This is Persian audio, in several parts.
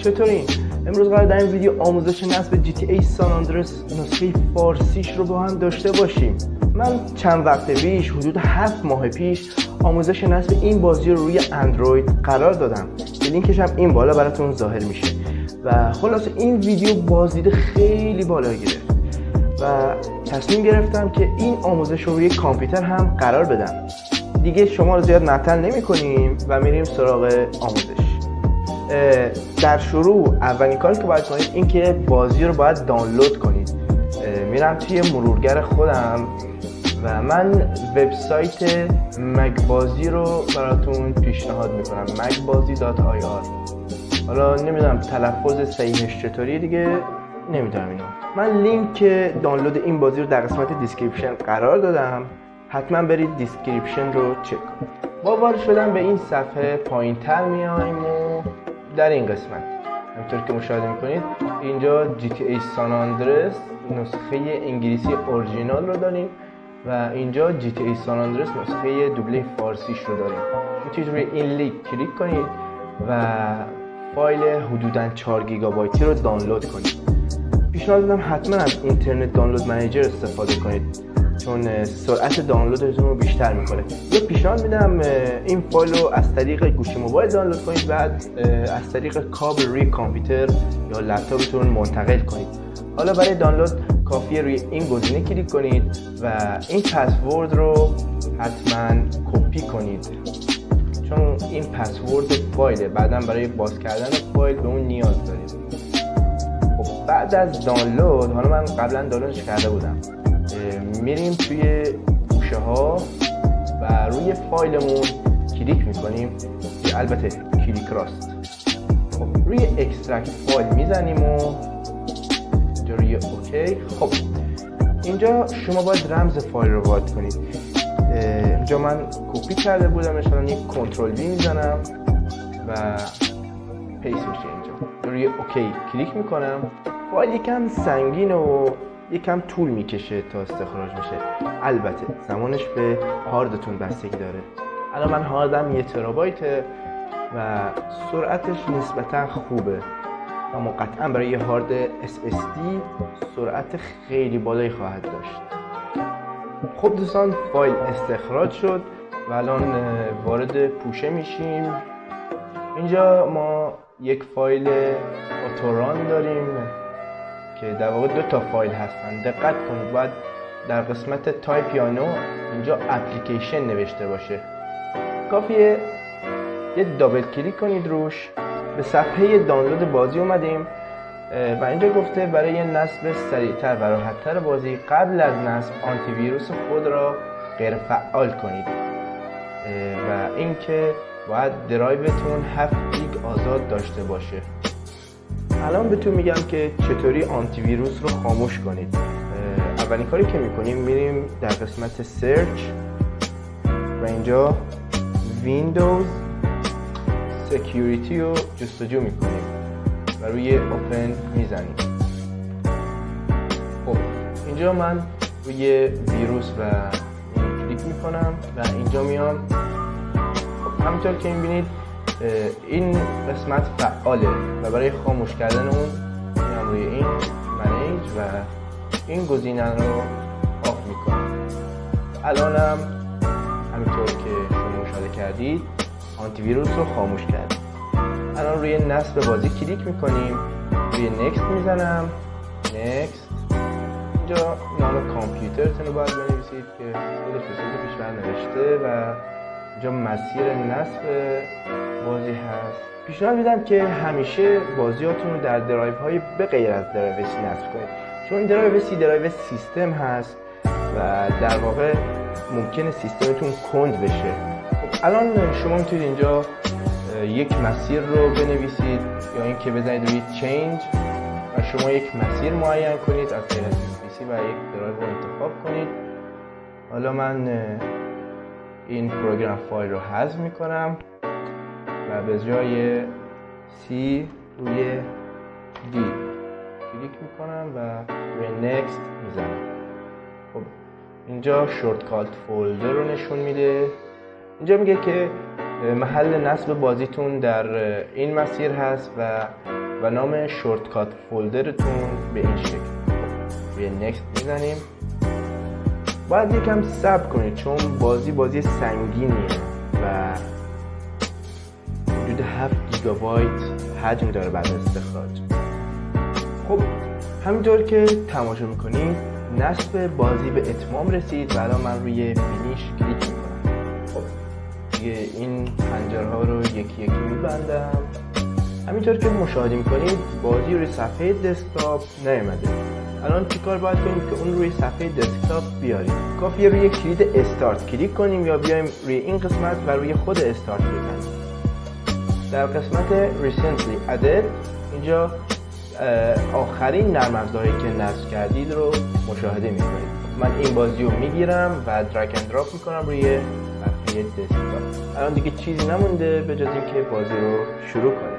چطورین؟ امروز قرار در این ویدیو آموزش نصب GTA سان آندرس نسخه فارسیش رو با هم داشته باشیم. من چند وقت پیش، حدود 7 ماه پیش، آموزش نصب این بازی رو روی اندروید قرار دادم. لینکش هم این بالا براتون ظاهر میشه. و خلاصه این ویدیو بازدید خیلی بالا گرفت و تصمیم گرفتم که این آموزش رو روی کامپیوتر هم قرار بدم. دیگه شما رو زیاد معطل نمی کنیم و میریم سراغ آموزش. در شروع اولین کاری که باید کنید این که بازی رو باید دانلود کنید. میرم توی مرورگر خودم و من وبسایت مکبازی رو براتون پیشنهاد میکنم، macbazi.ir. حالا نمیدونم تلفظ صحیحش چطوریه دیگه، نمیدونم اینو. من لینک دانلود این بازی رو در قسمت دیسکریپشن قرار دادم، حتما برید دیسکریپشن رو چک کنید. با وارد شدن به این صفحه پایین تر میایم و در این قسمت همونطور که مشاهده میکنید اینجا GTA سان آندرس نسخه انگلیسی اورجینال رو داریم و اینجا GTA سان آندرس نسخه دوبله فارسیش رو داریم. میتونید روی این لینک کلیک کنید و فایل حدوداً 4 گیگابایتی رو دانلود کنید. پیشنهاد میدم حتما از اینترنت دانلود منیجر استفاده کنید چون سرعت دانلودتون رو بیشتر میکنه. یا پیشنهاد میدم این فایل رو از طریق گوشی موبایل دانلود کنید، بعد از طریق کابل روی کامپیوتر یا لپتاپتون منتقل کنید. حالا برای دانلود کافیه روی این گزینه کلیک کنید و این پسورد رو حتما کپی کنید چون این پسورد فایله، بعدا برای باز کردن فایل به اون نیاز دارید. خب بعد از دانلود، حالا من قبلا دانلودش کرده بودم، میریم توی گوشه ها و روی فایلمون کلیک میکنیم، البته کلیک راست. خب روی اکسترکت فایل میزنیم و اینجا روی اوکی. خب اینجا شما باید رمز فایل رو وارد کنید. اینجا من کپی کرده بودم، مثلا یک کنترل وی میزنم و پیست میشه. اینجا روی اوکی کلیک میکنم. فایل یکم سنگین و یکم طول میکشه تا استخراج بشه، البته زمانش به هاردتون بستگی داره. الان من هاردم 1 ترابایته و سرعتش نسبتا خوبه، اما قطعا برای یه هارد SSD سرعت خیلی بالایی خواهد داشت. خب دوستان، فایل استخراج شد و الان وارد پوشه میشیم. اینجا ما یک فایل اتوران داریم که در واقع 2 تا فایل هستن. دقت کنید، باید در قسمت تایپ یا نو اینجا اپلیکیشن نوشته باشه. کافیه یه دابل کلیک کنید روش. به صفحه دانلود بازی اومدیم و اینجا گفته برای نصب سریعتر و راحتتر بازی قبل از نصب آنتی ویروس خود را غیر فعال کنید و اینکه باید درایوتون 7 گیگ آزاد داشته باشه. الان بهتون میگم که چطوری آنتی ویروس رو خاموش کنید. اولین کاری که میکنیم میریم در قسمت سرچ و اینجا ویندوز سکیوریتی رو جستجو میکنیم و روی اوپن میزنیم. خب اینجا من روی ویروس و کلیک میکنم و اینجا میام. خب همونطور که میبینید این قسمت فعاله و برای خاموش کردن اون میام روی این منیج و این گزینه رو آف میکنم. الانم همینطور که شما مشاهده کردید آنتی ویروس رو خاموش کردیم. الان روی نصب بازی کلیک میکنیم، روی نکست میزنم. نکست. اینجا نام کامپیوترتون رو باید بنویسید که خود پیشور نوشته و اینجا مسیر نصب بازی هست. پیشنهاد میدم که همیشه بازیاتون رو در درایو های به غیر از درایو سی نصب کنید چون درایو سی درایو سیستم هست و در واقع ممکنه سیستمتون کند بشه. الان شما میتونید اینجا یک مسیر رو بنویسید یا اینکه بزنید روی چینج و شما یک مسیر معین کنید از طریق PC و یک درایو رو انتخاب کنید. حالا من این پروگرام فایل رو حذف میکنم و به جای C روی D کلیک میکنم و روی نکست میزنم. خب اینجا شورتکات فولدر رو نشون میده. اینجا میگه که محل نصب بازیتون در این مسیر هست و و نام شورتکات فولدرتون به این شکل. روی نکست میزنیم. باید یکم صبر کنید چون بازی سنگینیه و حدود 7 گیگابایت حجم داره بعد استخراج. خب همینطور که تماشا میکنید نصب بازی به اتمام رسید و الان من روی فینیش کلیک میکنم. خب دیگه این پنجره ها رو یکی یکی میبندم. همینطور که مشاهده میکنید بازی روی صفحه دسکتاپ نیامده. الان چیکار باید کنیم که اون روی صفحه دسکتاپ بیاریم؟ کافیه روی کلید استارت کلیک کنیم یا بیایم روی این قسمت و روی خود استارت بزنیم. در قسمت recently added اینجا آخرین نرم افزارهایی که نصب کردید رو مشاهده میکنید. من این بازی رو میگیرم و درگ اند دراپ میکنم روی صفحه دسکتاپ. الان دیگه چیزی نمونده به جز اینکه بازی رو شروع کنیم.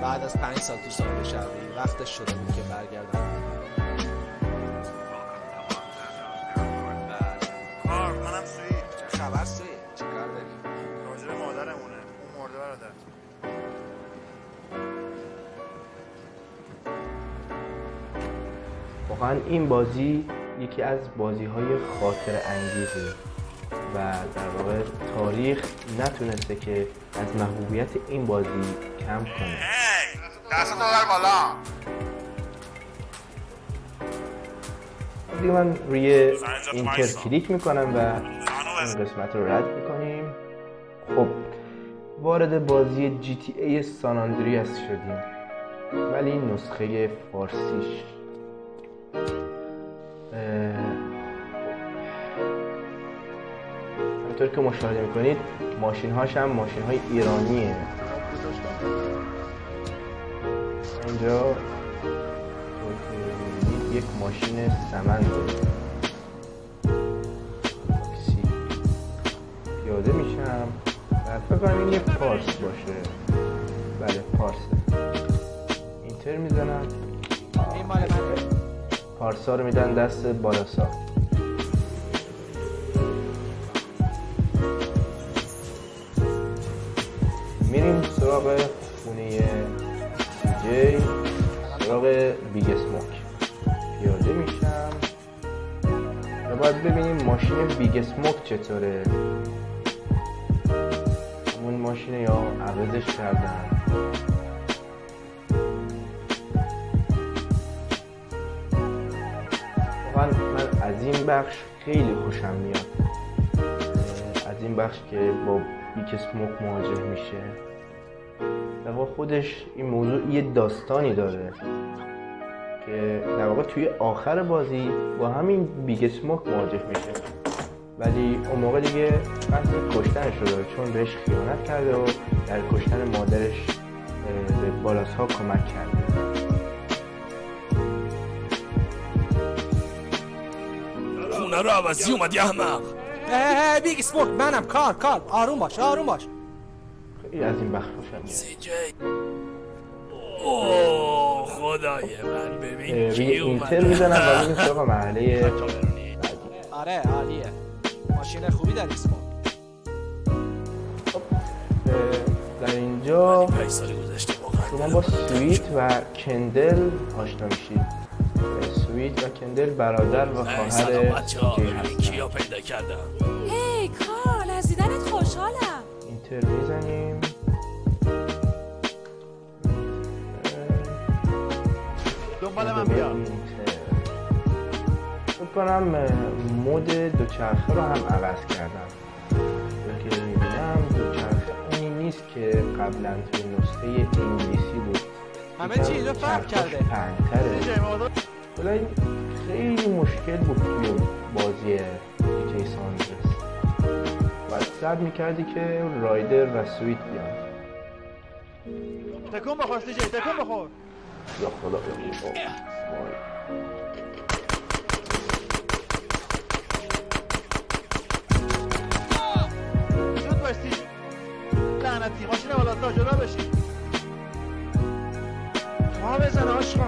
بعد از 5 سال تو سال شهری وقتش شده بود که برگردم. کار منم سویی. چه خبر سویی؟ چه کار داری؟ راجع به مادرمونه. اون مرده برادر. واقعا این بازی یکی از بازی‌های خاطر انگیزه و در واقع تاریخ نتونسته که از محبوبیت این بازی کم کنه. دستتو ببر بالا. دیگه من روی اینتر کلیک میکنم و این قسمت رو رد میکنیم. خب وارد بازی GTA سان آندریاس شدیم ولی نسخه فارسیش. همونطور که مشاهده میکنید ماشین هاش هم ماشین های ایرانیه. اینجا یک ماشین سمن داره. تاکسی. پیاده میشم و فکر کنم این یه پارس باشه. بله پارسه. اینتر میزنم. این مال منه. پارسا رو میدن دست بالاسا. میریم سراغ خونه جی، سراغ بیگ اسموک. پیاده میشم و باید ببینیم ماشین بیگ اسموک چطوره. همون ماشینه یا عوضش کردن. واقعا من از این بخش خیلی خوشم میاد. از این بخش که با بیگ اسموک مواجه میشه. در واقع خودش این موضوع یه داستانی داره که در واقع توی آخر بازی با همین بیگ اسموک مواجه میشه ولی اون موقع دیگه قصد کشتنش رو داره چون بهش خیانت کرده و در کشتن مادرش به بالاسا کمک کرده. خونه رو عوضی اومدی احمق. بیگ اسموک منم. کار آروم باش. خیلی از این بخش خوشم میاد. سی جی. اوه خدای من ببین کی روی اومده. اینتر میزنم و میریم سراغ محله بعدی. آره عالیه. ماشین خوبی داری اسموک. خب در اینجا 5 سال گذشته واقعا. شما با سویت و کندل آشنا میشید. سویت و کندل برادر و خواهر سلامت جا جی ببین هستن. کیا پیدا کردم. هی کارل از دیدنت خوشحالم. اینتر میزنیم. دنبال من بیا. فکر کنم مود دوچرخه رو هم عوض کردم. که میبینم دوچرخه اونی نیست که قبلا توی نسخه انگلیسی بود. همه چی اینجا فرق کرده. پنتره. ولی خیلی مشکل بود توی بازی GTA سان آندرس. باید صبر میکردی که رایدر و سویت بیان. تکون بخور سی جی. تکون بخور. یا خدا وای. زود باشی لعنتی ماشین بالا تا جدا بشی ما بزن آشقا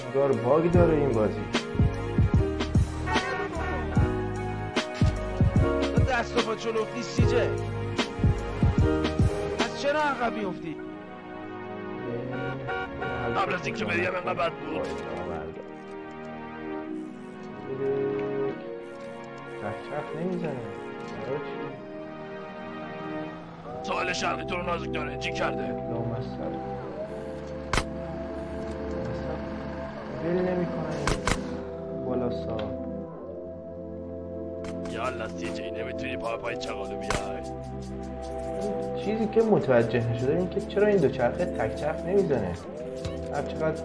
انگار باگ داره این بازی. دست و پا جلو افتی سیجه از چرا عقب میافتی؟ قبل از اینکه بریم انقدر بد بود. چخ نمیزنه. ساحل شرقی تو رو نازک داره جی کرده. لامصب ول نمیکنه بالا سا. یالا CJ نمیتونی پای چغالو بیای. چیزی که متوجه نشده این که چرا این دوچرخه تک چرخ نمیزنه. هر چقدر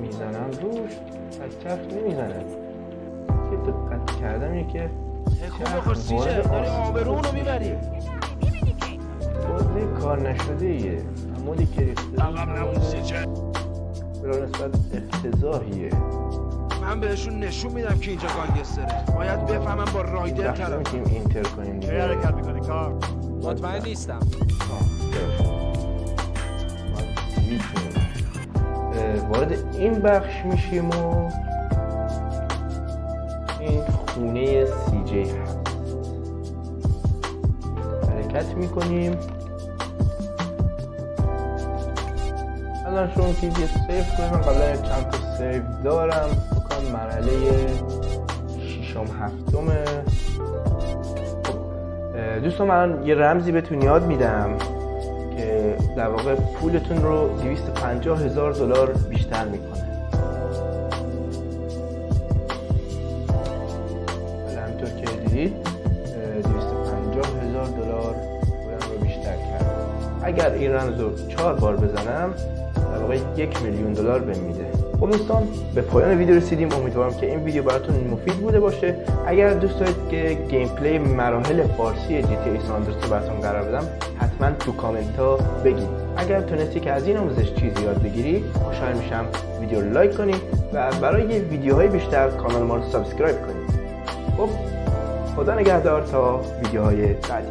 میزنم روش تک چرخ نمیزنه. که دقت کردم اینه که خوب بخور سیجه داری آبرون رو میبری بازه کار نشده ایه عمودی که ریخته عقب نمون CJ. برای نسبت افتضاحیه. من بهشون نشون میدم که اینجا گانگستره باید بفهمم با رایدر وقتی طرف میتونیم اینتر کنیم چه دیگه. حرکت میکنی کار؟ مطمئن نیستم. وارد این بخش میشیم و این خونه CJ هست. حرکت میکنیم. الان شما که یه سیف کنیم. من قبلا چند تا سیف دارم بکنم مرحله 6م 7مه. دوستان من الان یه رمزی بهتون یاد میدم که در واقع پولتون رو $250,000 بیشتر میکنه. همینطور که دیدید $250,000 پولم رو بیشتر کرد. اگر این رمز رو 4 بار بزنم در واقع $1,000,000 بهم میده. خب دوستان به پایان ویدیو رسیدیم. امیدوارم که این ویدیو براتون مفید بوده باشه. اگر دوست دارید که گیم پلی مراحل فارسی GTA San Andreas رو براتون قرار بدم حتما تو کامنت ها بگید. اگر تونستی که از این آموزش چیزی یاد بگیری خوشحال میشم ویدیو رو لایک کنید و برای ویدیوهای بیشتر کانال ما رو سابسکرایب کنید. خب خدا نگهدار تا ویدیوهای بعدی.